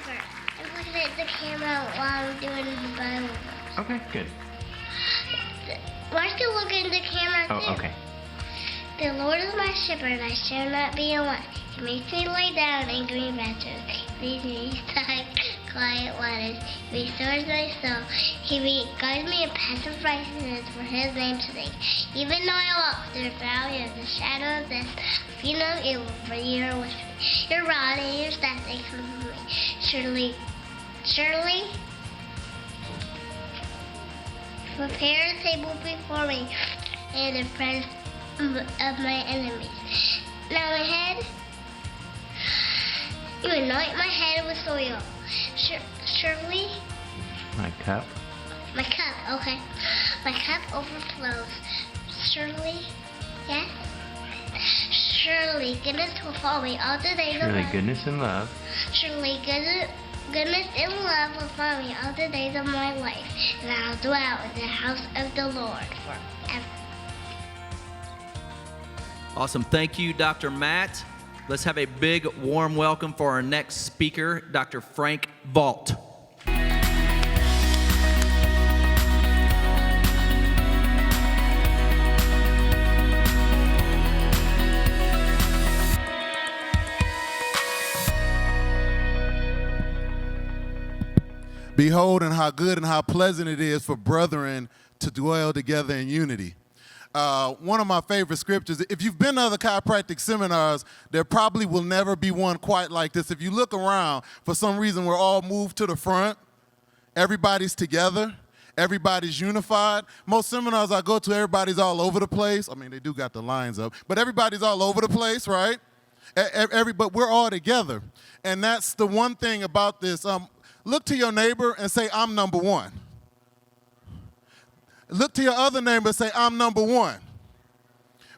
shepherd. I'm looking at the camera while I'm doing the Bible verse. Okay, good. Mark can look in the camera too. Oh, okay. The Lord is my shepherd, I shall not be in want. He makes me lay down in green pastures. He leads me beside quiet waters. He restores my soul. He guides me in paths of righteousness for His name's sake. Even though I walk through the valley of the shadow of death, I fear no evil, for You are with me. Your rod and Your staff, they comfort me. Surely, prepare a table before me in the presence of my enemies. Now my head, You anoint my head with oil. Surely, My cup. my cup, okay. My cup overflows. Surely, yes? Surely goodness will follow me all the days of Surely my life. goodness and love. Surely goodness and love will follow me all the days of my life, and I'll dwell in the house of the Lord forever. Awesome. Thank you, Dr. Matt. Let's have a big, warm welcome for our next speaker, Dr. Frank Vaught. Behold, and how good and how pleasant it is for brethren to dwell together in unity. One of my favorite scriptures, if you've been to other chiropractic seminars, there probably will never be one quite like this. If you look around, for some reason, we're all moved to the front. Everybody's together. Everybody's unified. Most seminars I go to, everybody's all over the place. I mean, they do got the lines up, but everybody's all over the place, right? But we're all together. And that's the one thing about this. Look to your neighbor and say, I'm number one. Look to your other neighbor and say, I'm number one.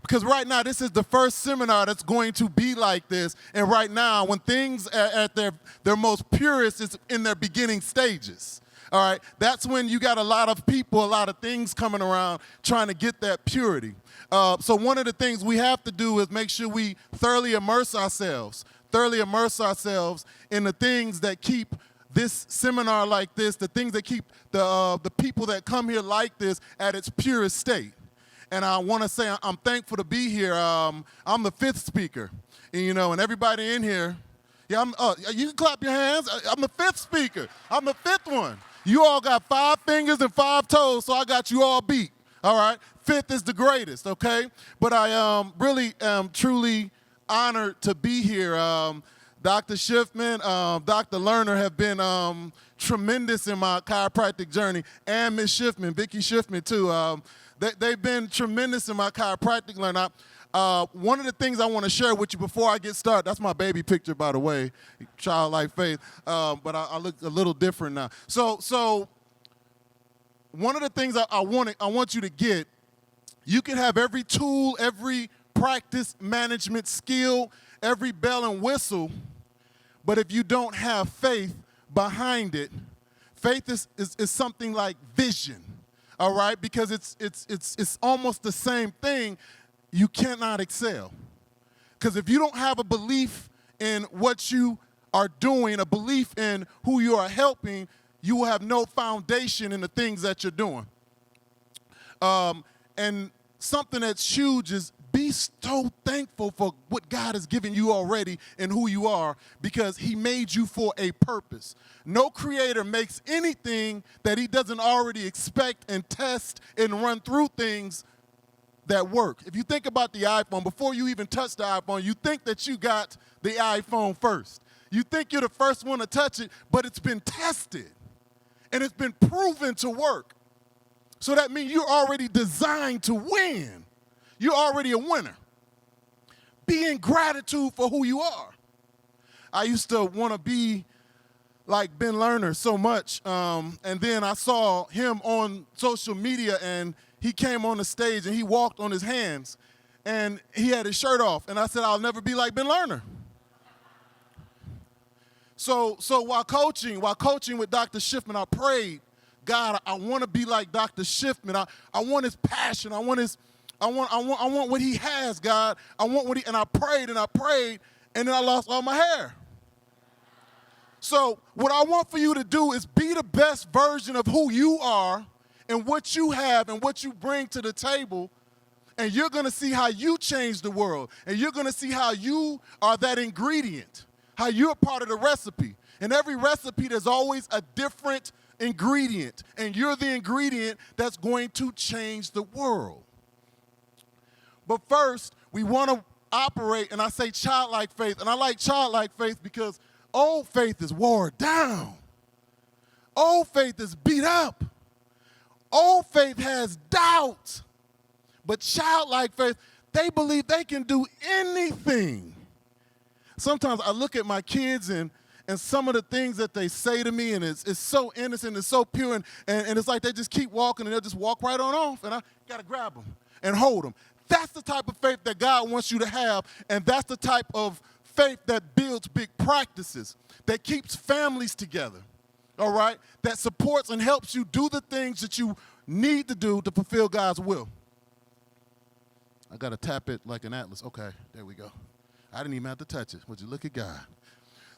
Because right now, this is the first seminar that's going to be like this. And right now, when things are at their most purest, it's in their beginning stages. All right, that's when you got a lot of people, a lot of things coming around trying to get that purity. So one of the things we have to do is make sure we thoroughly immerse ourselves in the things that keep this seminar like this, the things that keep the people that come here like this at its purest state. And I want to say I'm thankful to be here. I'm the fifth speaker, and everybody in here, you can clap your hands. I'm the fifth speaker. I'm the fifth one. You all got 5 fingers and 5 toes, so I got you all beat, all right? Fifth is the greatest, okay? But I really am truly honored to be here. Dr. Schiffman, Dr. Lerner have been tremendous in my chiropractic journey, and Ms. Schiffman, Vicki Schiffman too. They've been tremendous in my chiropractic learning. One of the things I want to share with you before I get started, that's my baby picture, by the way, childlike faith, but I look a little different now. So one of the things I want you to get, you can have every tool, every practice management skill, every bell and whistle, but if you don't have faith behind it, faith is something like vision, all right? Because it's almost the same thing. You cannot excel. Because if you don't have a belief in what you are doing, a belief in who you are helping, you will have no foundation in the things that you're doing. And something that's huge is be so thankful for what God has given you already and who you are, because He made you for a purpose. No creator makes anything that He doesn't already expect and test and run through things that work. If you think about the iPhone, before you even touch the iPhone, you think that you got the iPhone first. You think you're the first one to touch it, but it's been tested and it's been proven to work. So that means you're already designed to win. You're already a winner. Be in gratitude for who you are. I used to want to be like Ben Lerner so much, and then I saw him on social media, and he came on the stage and he walked on his hands and he had his shirt off. And I said, I'll never be like Ben Lerner. So while coaching with Dr. Schiffman, I prayed, God, I want to be like Dr. Schiffman. I want his passion. I want what he has, God. And I prayed, and then I lost all my hair. So what I want for you to do is be the best version of who you are and what you have and what you bring to the table. And you're going to see how you change the world. And you're going to see how you are that ingredient, how you're part of the recipe. In every recipe, there's always a different ingredient. And you're the ingredient that's going to change the world. But first, we want to operate, and I say childlike faith. And I like childlike faith because old faith is worn down. Old faith is beat up. Old faith has doubt. But childlike faith, they believe they can do anything. Sometimes I look at my kids and some of the things that they say to me, and it's so innocent, it's so pure, and it's like they just keep walking, and they'll just walk right on off, and I got to grab them and hold them. That's the type of faith that God wants you to have, and that's the type of faith that builds big practices, that keeps families together, all right, that supports and helps you do the things that you need to do to fulfill God's will. I got to tap it like an atlas. Okay, there we go. I didn't even have to touch it. Would you look at God?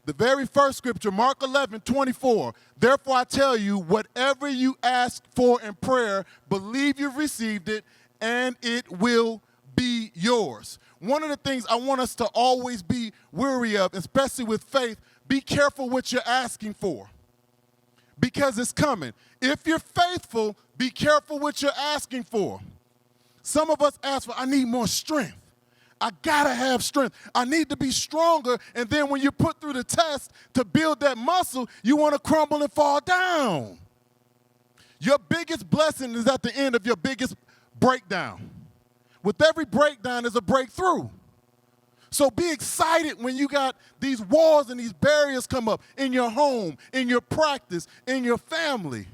The very first scripture, Mark 11:24. Therefore I tell you, whatever you ask for in prayer, believe you've received it, and it will be yours. One of the things I want us to always be wary of, especially with faith, be careful what you're asking for, because it's coming. If you're faithful, be careful what you're asking for. Some of us ask for, I need more strength. I gotta have strength. I need to be stronger. And then when you put through the test to build that muscle, you want to crumble and fall down. Your biggest blessing is at the end of your biggest breakdown. With every breakdown is a breakthrough. So be excited when you got these walls and these barriers come up in your home, in your practice, in your family.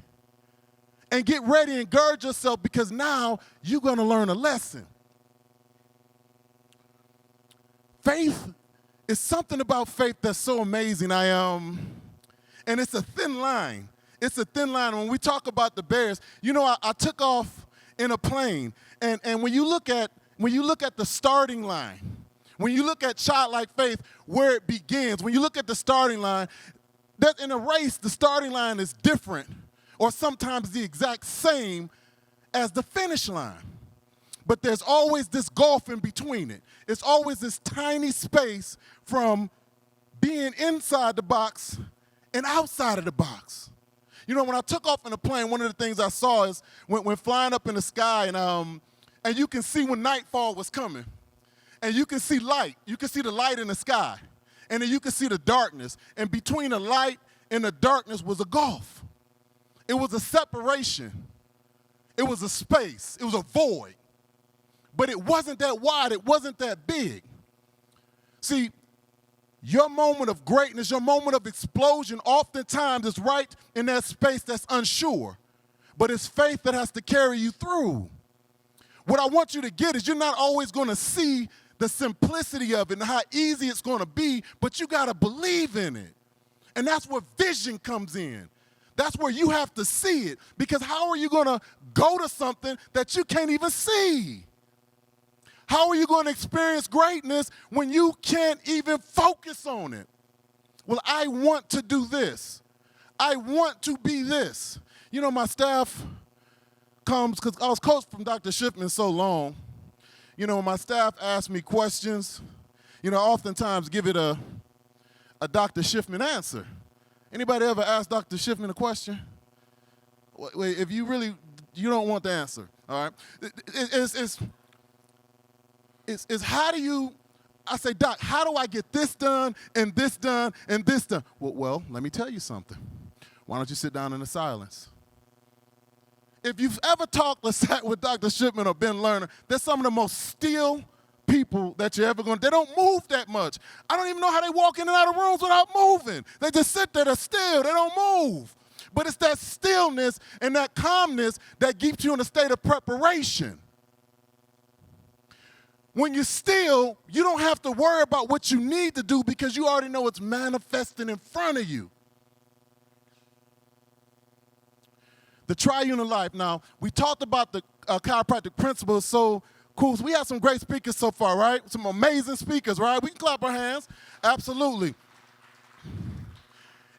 And get ready and gird yourself, because now you're going to learn a lesson. Faith is something about faith that's so amazing. And it's a thin line. It's a thin line. When we talk about the barriers, I took off in a plane, and when you look at the starting line, when you look at childlike faith, where it begins, when you look at the starting line, that in a race, the starting line is different, or sometimes the exact same as the finish line. But there's always this gulf in between it. It's always this tiny space from being inside the box and outside of the box. When I took off in a plane, one of the things I saw is when flying up in the sky, and you can see when nightfall was coming. And you can see light. You can see the light in the sky. And then you can see the darkness. And between the light and the darkness was a gulf. It was a separation. It was a space. It was a void. But it wasn't that wide. It wasn't that big. See, your moment of greatness, your moment of explosion, oftentimes is right in that space that's unsure. But it's faith that has to carry you through. What I want you to get is you're not always going to see the simplicity of it and how easy it's going to be, but you got to believe in it. And that's where vision comes in. That's where you have to see it, because how are you going to go to something that you can't even see? How are you going to experience greatness when you can't even focus on it? Well, I want to do this. I want to be this. My staff comes, because I was coached from Dr. Schiffman so long. When my staff asks me questions, oftentimes give it a Dr. Schiffman answer. Anybody ever ask Dr. Schiffman a question? Wait, if you don't want the answer, all right? It's how do you, I say, Doc, how do I get this done and this done and this done? Well, let me tell you something. Why don't you sit down in the silence? If you've ever talked or sat with Dr. Schiffman or Ben Lerner, they're some of the most still people that you're ever going to, they don't move that much. I don't even know how they walk in and out of rooms without moving. They just sit there, they're still, they don't move. But it's that stillness and that calmness that keeps you in a state of preparation. When you're still, you don't have to worry about what you need to do, because you already know it's manifesting in front of you. The triune of life. Now, we talked about the chiropractic principles, so cool. So we have some great speakers so far, right? Some amazing speakers, right? We can clap our hands. Absolutely.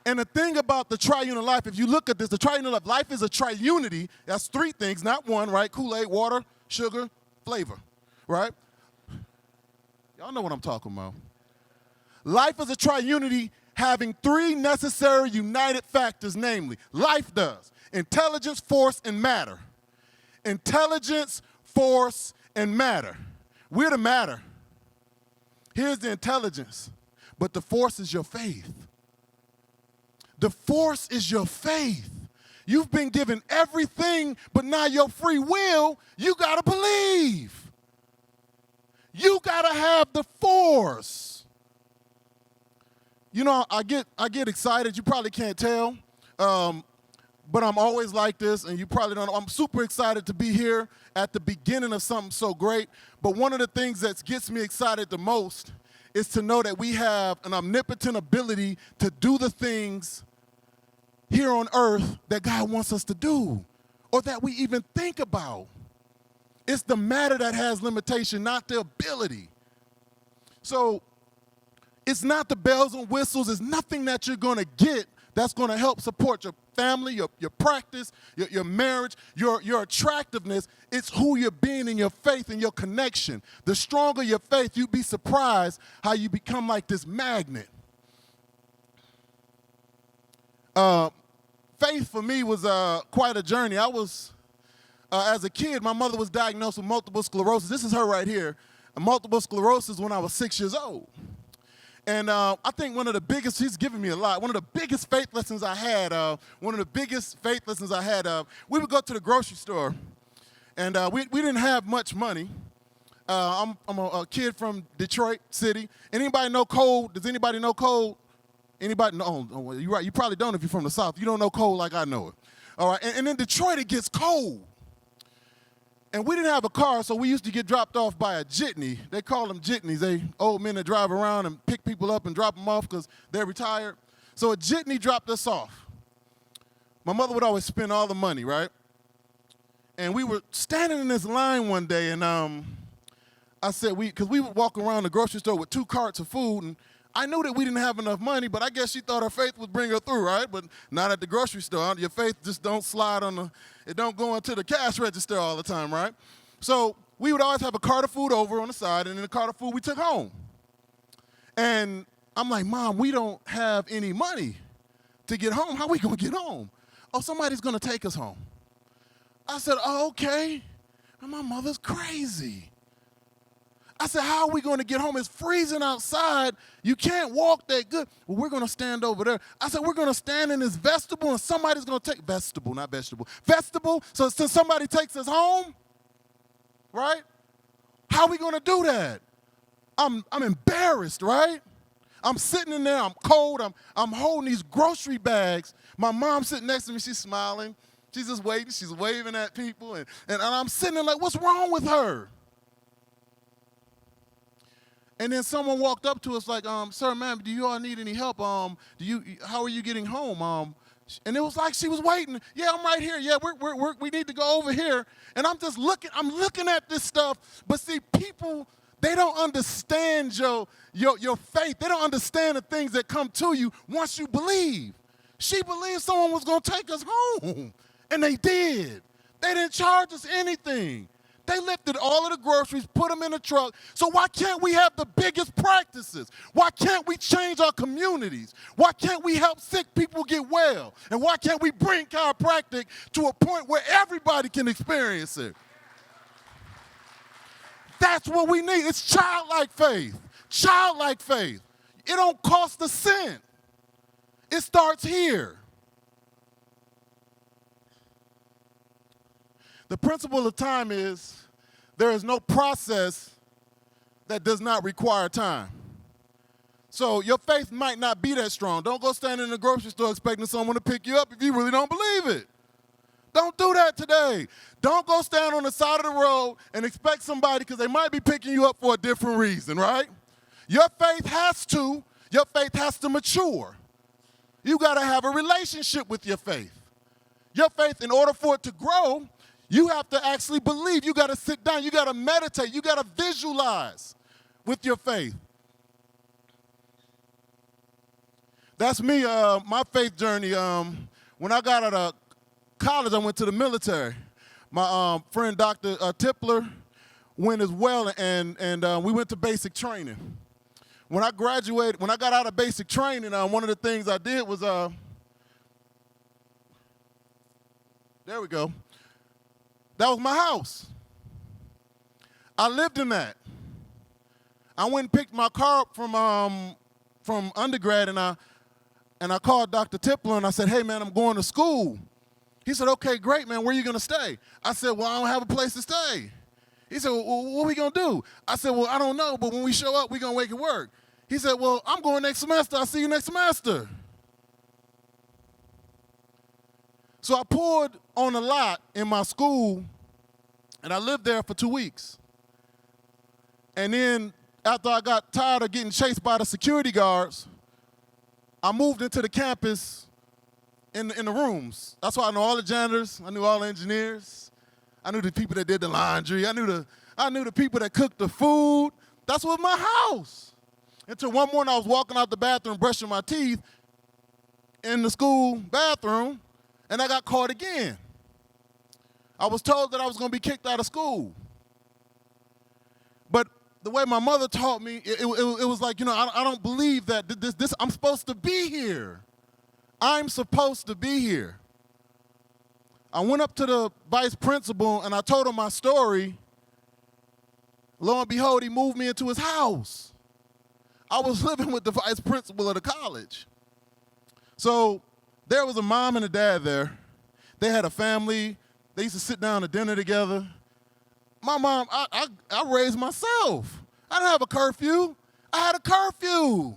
And the thing about the triune of life, if you look at this, the triune of life is a triunity. That's three things, not one, right? Kool-Aid, water, sugar, flavor, right? Y'all know what I'm talking about. Life is a triunity having three necessary united factors, namely, life does intelligence, force, and matter. Intelligence, force, and matter. We're the matter. Here's the intelligence, but the force is your faith. The force is your faith. You've been given everything, but now your free will, you gotta believe. You gotta have the force. You know, I get excited. You probably can't tell, but I'm always like this, and you probably don't know. I'm super excited to be here at the beginning of something so great. But one of the things that gets me excited the most is to know that we have an omnipotent ability to do the things here on earth that God wants us to do, or that we even think about. It's the matter that has limitation, not the ability. So it's not the bells and whistles. It's nothing that you're going to get that's going to help support your family, your practice, your marriage, your attractiveness. It's who you're being in your faith and your connection. The stronger your faith, you'd be surprised how you become like this magnet. Faith for me was quite a journey. I was, as a kid, my mother was diagnosed with multiple sclerosis. This is her right here. Multiple sclerosis when I was 6 years old. And I think one of the biggest, she's given me a lot, one of the biggest faith lessons I had, we would go to the grocery store, and we didn't have much money. I'm a kid from Detroit City. Anybody know cold? Does anybody know cold? Anybody? No, oh, you're right. You probably don't if you're from the South. You don't know cold like I know it. All right, and in Detroit, it gets cold. And we didn't have a car, so we used to get dropped off by a jitney. They call them jitneys. They old men that drive around and pick people up and drop them off because they're retired. So a jitney dropped us off. My mother would always spend all the money, right? And we were standing in this line one day, and I said, because we would walk around the grocery store with 2 carts of food, and I knew that we didn't have enough money, but I guess she thought her faith would bring her through, right? But not at the grocery store. Your faith just don't slide it don't go into the cash register all the time, right? So we would always have a cart of food over on the side, and then a cart of food we took home. And I'm like, Mom, we don't have any money to get home. How are we going to get home? Oh, somebody's going to take us home. I said, oh, okay. And my mother's crazy. I said, how are we going to get home? It's freezing outside. You can't walk that good. Well, we're going to stand over there. I said, we're going to stand in this vestibule, and somebody's going to take vestibule, not vegetable. Vestibule, so since somebody takes us home, right? How are we going to do that? I'm embarrassed, right? I'm sitting in there. I'm cold. I'm holding these grocery bags. My mom's sitting next to me. She's smiling. She's just waiting. She's waving at people. And I'm sitting there like, what's wrong with her? And then someone walked up to us like, sir, ma'am, do you all need any help? How are you getting home? And it was like she was waiting. Yeah, I'm right here. Yeah, we need to go over here. And I'm just looking. I'm looking at this stuff. But see, people, they don't understand your faith. They don't understand the things that come to you once you believe. She believed someone was going to take us home, and they did. They didn't charge us anything. They lifted all of the groceries, put them in a truck. So why can't we have the biggest practices? Why can't we change our communities? Why can't we help sick people get well? And why can't we bring chiropractic to a point where everybody can experience it? That's what we need. It's childlike faith. Childlike faith. It don't cost a cent. It starts here. The principle of time is there is no process that does not require time. So your faith might not be that strong. Don't go stand in the grocery store expecting someone to pick you up if you really don't believe it. Don't do that today. Don't go stand on the side of the road and expect somebody, because they might be picking you up for a different reason, right? Your faith has to mature. You got to have a relationship with your faith. Your faith, in order for it to grow, you have to actually believe. You got to sit down. You got to meditate. You got to visualize with your faith. That's me. My faith journey. When I got out of college, I went to the military. My friend Dr. Tipler went as well, and we went to basic training. When I graduated, when I got out of basic training, one of the things I did was, there we go. That was my house. I lived in that. I went and picked my car up from undergrad, and I called Dr. Tipler, and I said, hey, man, I'm going to school. He said, okay, great, man, where are you going to stay? I said, well, I don't have a place to stay. He said, well, what are we going to do? I said, well, I don't know, but when we show up, we're going to make it work. He said, well, I'm going next semester. I'll see you next semester. So I pulled on a lot in my school, and I lived there for 2 weeks. And then after I got tired of getting chased by the security guards, I moved into the campus in the rooms. That's why I know all the janitors. I knew all the engineers. I knew the people that did the laundry. I knew the people that cooked the food. That's what my house. Until one morning I was walking out the bathroom brushing my teeth in the school bathroom, and I got caught again. I was told that I was going to be kicked out of school. But the way my mother taught me, it was like, I don't believe that this I'm supposed to be here. I'm supposed to be here. I went up to the vice principal and I told him my story. Lo and behold, he moved me into his house. I was living with the vice principal of the college. So there was a mom and a dad there. They had a family. They used to sit down to dinner together. My mom, I raised myself. I didn't have a curfew. I had a curfew.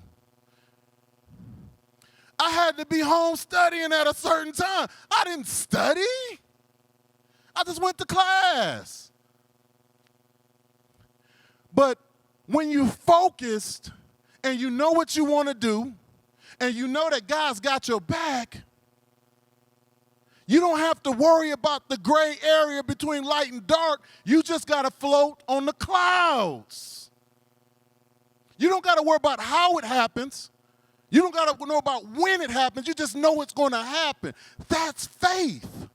I had to be home studying at a certain time. I didn't study. I just went to class. But when you focused and you know what you want to do and you know that God's got your back, you don't have to worry about the gray area between light and dark. You just got to float on the clouds. You don't got to worry about how it happens. You don't got to know about when it happens. You just know it's going to happen. That's faith.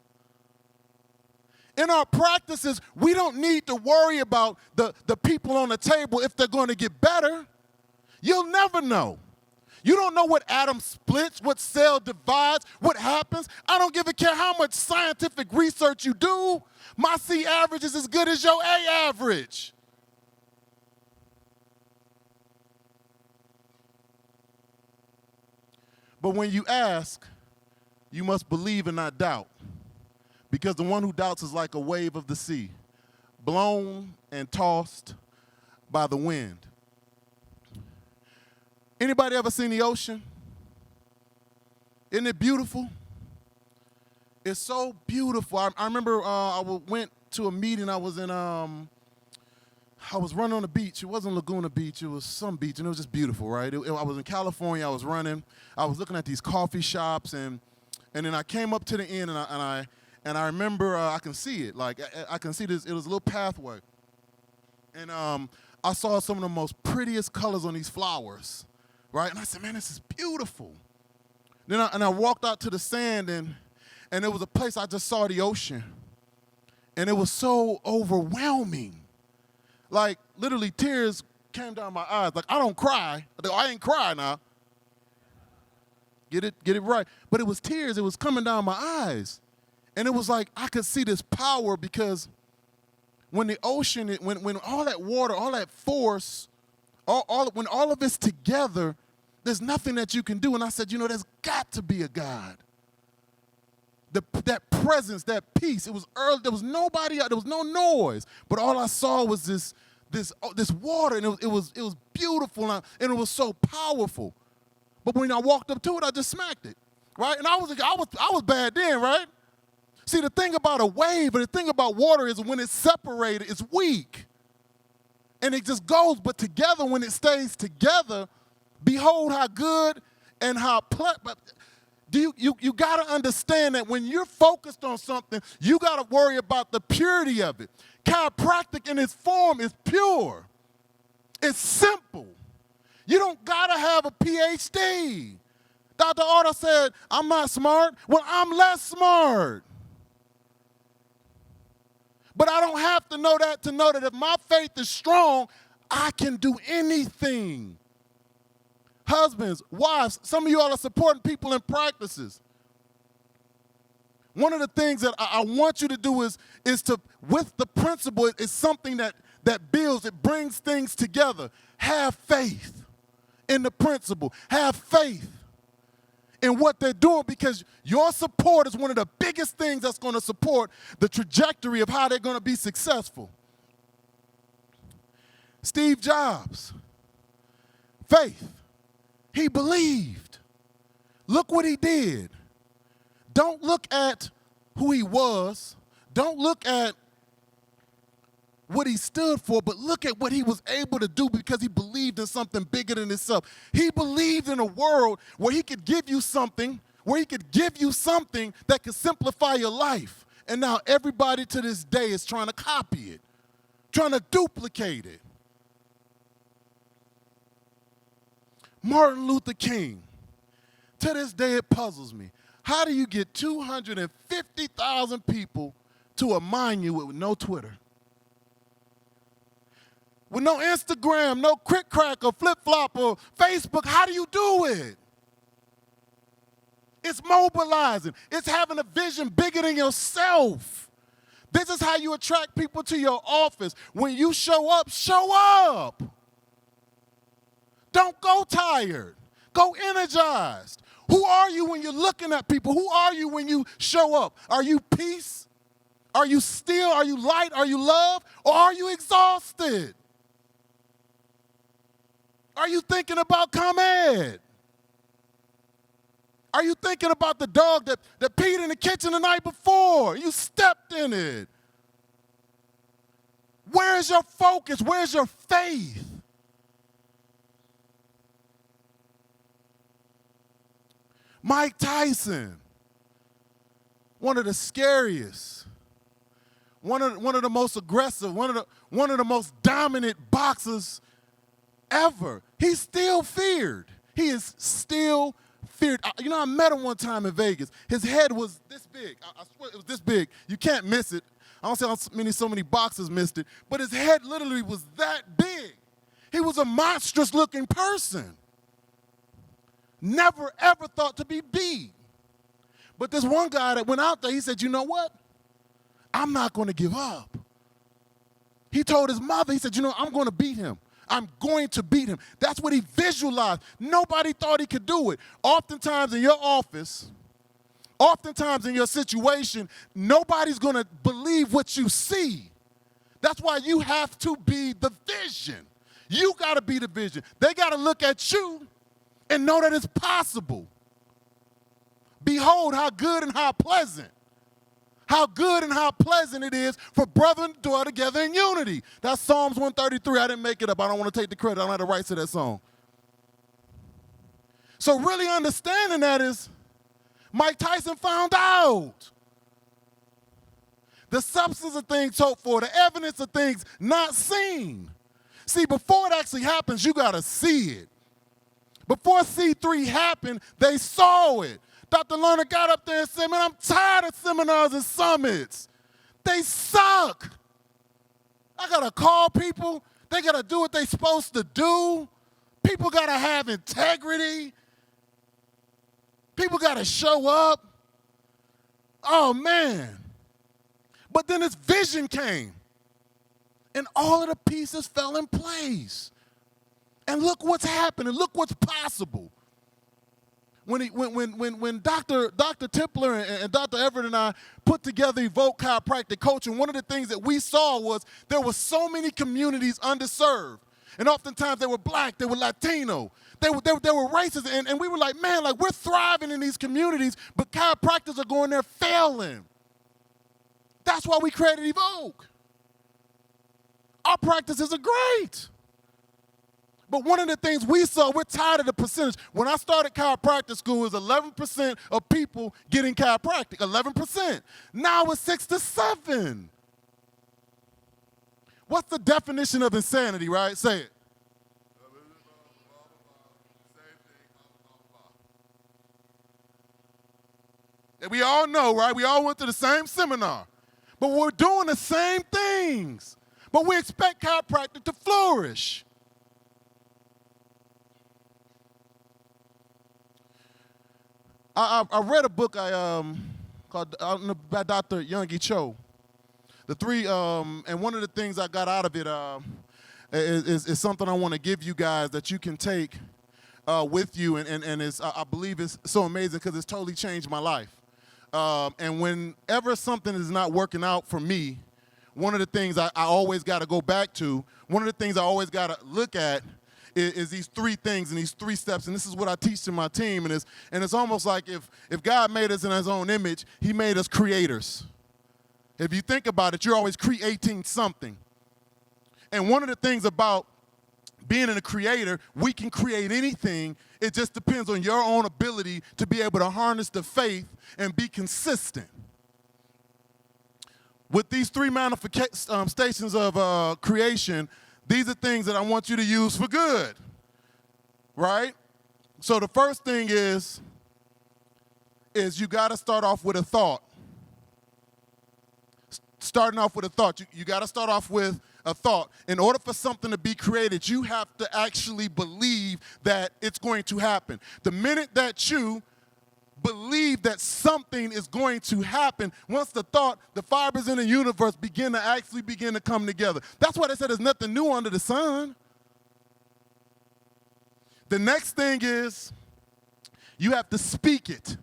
In our practices, we don't need to worry about the people on the table if they're going to get better. You'll never know. You don't know what atom splits, what cell divides, what happens. I don't give a care how much scientific research you do. My C average is as good as your A average. But when you ask, you must believe and not doubt. Because the one who doubts is like a wave of the sea, blown and tossed by the wind. Anybody ever seen the ocean? Isn't it beautiful? It's so beautiful. I remember I went to a meeting. I was running on the beach. It wasn't Laguna Beach. It was some beach, and it was just beautiful, right? I was in California. I was running. I was looking at these coffee shops, and then I came up to the end, and I remember I can see it. Like I can see this. It was a little pathway, and I saw some of the most prettiest colors on these flowers, right? And I said, man, this is beautiful. Then I walked out to the sand, and there was a place I just saw the ocean, and it was so overwhelming. Like, literally, tears came down my eyes. Like, I don't cry. I ain't cry now. Get it right. But it was tears. It was coming down my eyes. And it was like I could see this power because when the ocean, when all that water, all that force, when all of it's together, there's nothing that you can do. And I said, there's got to be a God. That presence, that peace. It was early. There was nobody out. There was no noise. But all I saw was this water, and it was beautiful, and it was so powerful. But when I walked up to it, I just smacked it, right? And I was bad then, right? See, the thing about a wave and the thing about water is when it's separated, it's weak, and it just goes. But together, when it stays together, behold how good and how pleasant. You got to understand that when you're focused on something, you got to worry about the purity of it. Chiropractic in its form is pure. It's simple. You don't got to have a PhD. Dr. Otto said, I'm not smart. Well, I'm less smart. But I don't have to know that if my faith is strong, I can do anything. Husbands, wives, some of you all are supporting people in practices. One of the things that I want you to do is to, with the principle, it's something that builds, it brings things together. Have faith in the principle. Have faith in what they're doing, because your support is one of the biggest things that's going to support the trajectory of how they're going to be successful. Steve Jobs, faith. He believed. Look what he did. Don't look at who he was. Don't look at what he stood for, but look at what he was able to do because he believed in something bigger than himself. He believed in a world where he could give you something, that could simplify your life. And now everybody to this day is trying to copy it, trying to duplicate it. Martin Luther King. To this day, it puzzles me. How do you get 250,000 people to a monument with no Twitter? With no Instagram, no Crick Crack or Flip Flop or Facebook, how do you do it? It's mobilizing. It's having a vision bigger than yourself. This is how you attract people to your office. When you show up, show up. Don't go tired. Go energized. Who are you when you're looking at people? Who are you when you show up? Are you peace? Are you still? Are you light? Are you love? Or are you exhausted? Are you thinking about ComEd? Are you thinking about the dog that peed in the kitchen the night before? You stepped in it. Where's your focus? Where's your faith? Mike Tyson, one of the scariest, one of the most aggressive, one of the most dominant boxers ever. He's still feared. He is still feared. I met him one time in Vegas. His head was this big. I swear it was this big. You can't miss it. I don't see how so many boxers missed it, but his head literally was that big. He was a monstrous-looking person. Never, ever thought to be beat. But this one guy that went out there, he said, you know what? I'm not going to give up. He told his mother, he said, I'm going to beat him. I'm going to beat him. That's what he visualized. Nobody thought he could do it. Oftentimes in your office, oftentimes in your situation, nobody's going to believe what you see. That's why you have to be the vision. You got to be the vision. They got to look at you and know that it's possible. Behold, how good and how pleasant it is for brother and dwell together in unity. That's Psalms 133. I didn't make it up. I don't want to take the credit. I don't have the rights to that song. So really understanding that is Mike Tyson found out. The substance of things hoped for, the evidence of things not seen. See, before it actually happens, you got to see it. Before C3 happened, they saw it. Dr. Lerner got up there and said, man, I'm tired of seminars and summits. They suck. I got to call people. They got to do what they're supposed to do. People got to have integrity. People got to show up. Oh, man. But then this vision came, and all of the pieces fell in place. And look what's happening. Look what's possible. When Dr. Tipler and Dr. Everett and I put together Vaught Chiropractic Coaching, one of the things that we saw was there were so many communities underserved. And oftentimes they were black, they were Latino, they were racist. And we were like, man, like we're thriving in these communities, but chiropractors are going there failing. That's why we created Evoke. Our practices are great. But one of the things we saw, we're tired of the percentage. When I started chiropractic school, it was 11% of people getting chiropractic, 11%. Now it's 6 to 7. What's the definition of insanity, right? Say it. We all know, right? We all went to the same seminar. But we're doing the same things. But we expect chiropractic to flourish. I read a book called by Dr. Youngie Cho. The three, and one of the things I got out of it is something I want to give you guys that you can take with you, and it's, I believe it's so amazing because it's totally changed my life. And whenever something is not working out for me, one of the things I always got to go back to, one of the things I always got to look at is these three things and these three steps, and this is what I teach to my team, and it's almost like if God made us in his own image, he made us creators. If you think about it, you're always creating something. And one of the things about being a creator, we can create anything. It just depends on your own ability to be able to harness the faith and be consistent. With these three manifestations of creation, these are things that I want you to use for good, right? So the first thing is you got to start off with a thought. Starting off with a thought. You got to start off with a thought. In order for something to be created, you have to actually believe that it's going to happen. The minute that you believe that something is going to happen, once the fibers in the universe begin to come together. That's why they said there's nothing new under the sun. The next thing is you have to speak it.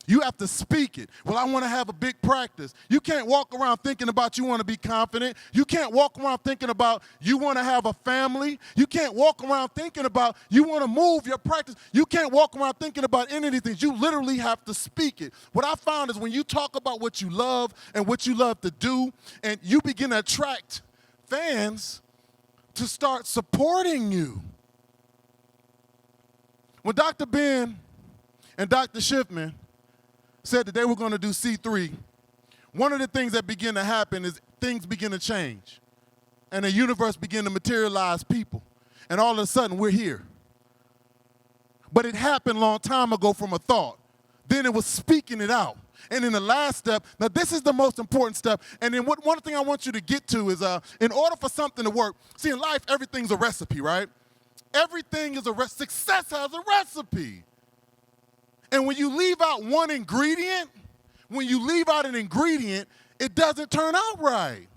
You have to speak it. Well, I want to have a big practice. You can't walk around thinking about you want to be confident. You can't walk around thinking about you want to have a family. You can't walk around thinking about you want to move your practice. You can't walk around thinking about any of these things. You literally have to speak it. What I found is when you talk about what you love and what you love to do, and you begin to attract fans to start supporting you. When Dr. Ben and Dr. Schiffman said that they were going to do C3, one of the things that begin to happen is things begin to change. And the universe begin to materialize people. And all of a sudden, we're here. But it happened a long time ago from a thought. Then it was speaking it out. And in the last step, now this is the most important step, and then one thing I want you to get to is in order for something to work, see in life, everything's a recipe, right? Everything is a recipe. Success has a recipe. And when you leave out one ingredient, it doesn't turn out right.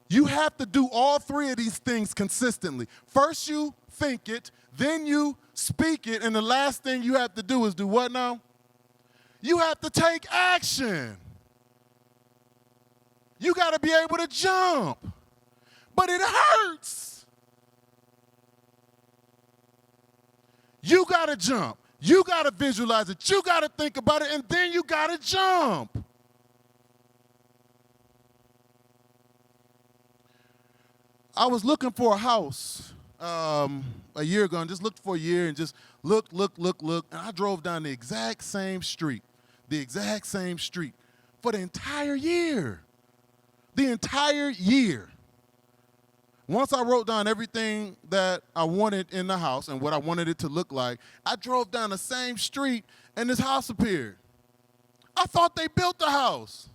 You have to do all three of these things consistently. First you think it, then you speak it, and the last thing you have to do is do what now? You have to take action. You got to be able to jump. But it hurts. You got to jump. You got to visualize it. You got to think about it, and then you got to jump. I was looking for a house a year ago, and just looked for a year and just looked, and I drove down the exact same street for the entire year. The entire year. Once I wrote down everything that I wanted in the house and what I wanted it to look like, I drove down the same street and this house appeared. I thought they built the house.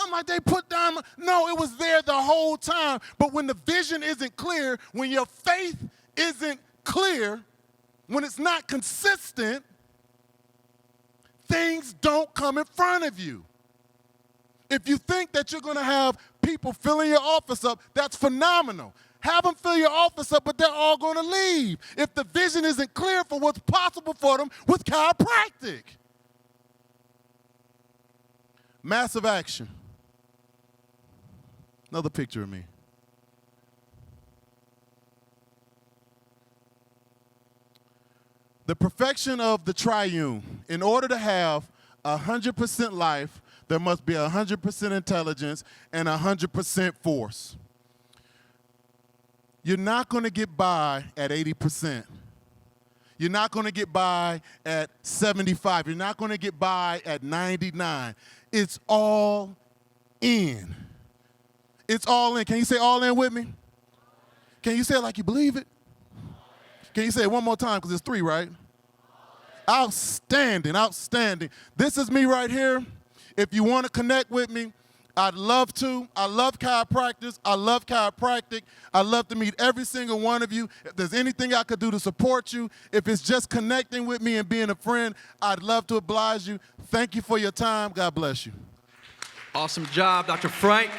I'm like, they put down, no, it was there the whole time. But when the vision isn't clear, when your faith isn't clear, when it's not consistent, things don't come in front of you. If you think that you're going to have people filling your office up, that's phenomenal. Have them fill your office up, but they're all going to leave if the vision isn't clear for what's possible for them with chiropractic. Massive action. Another picture of me. The perfection of the triune. In order to have 100% life, there must be 100% intelligence and 100% force. You're not going to get by at 80%. You're not going to get by at 75. You're not going to get by at 99. It's all in. It's all in. Can you say all in with me? Can you say it like you believe it? Can you say it one more time? Because it's 3, right? Outstanding, outstanding. This is me right here. If you want to connect with me, I'd love to. I love chiropractic. I love chiropractic. I love to meet every single one of you. If there's anything I could do to support you, if it's just connecting with me and being a friend, I'd love to oblige you. Thank you for your time. God bless you. Awesome job, Dr. Frank.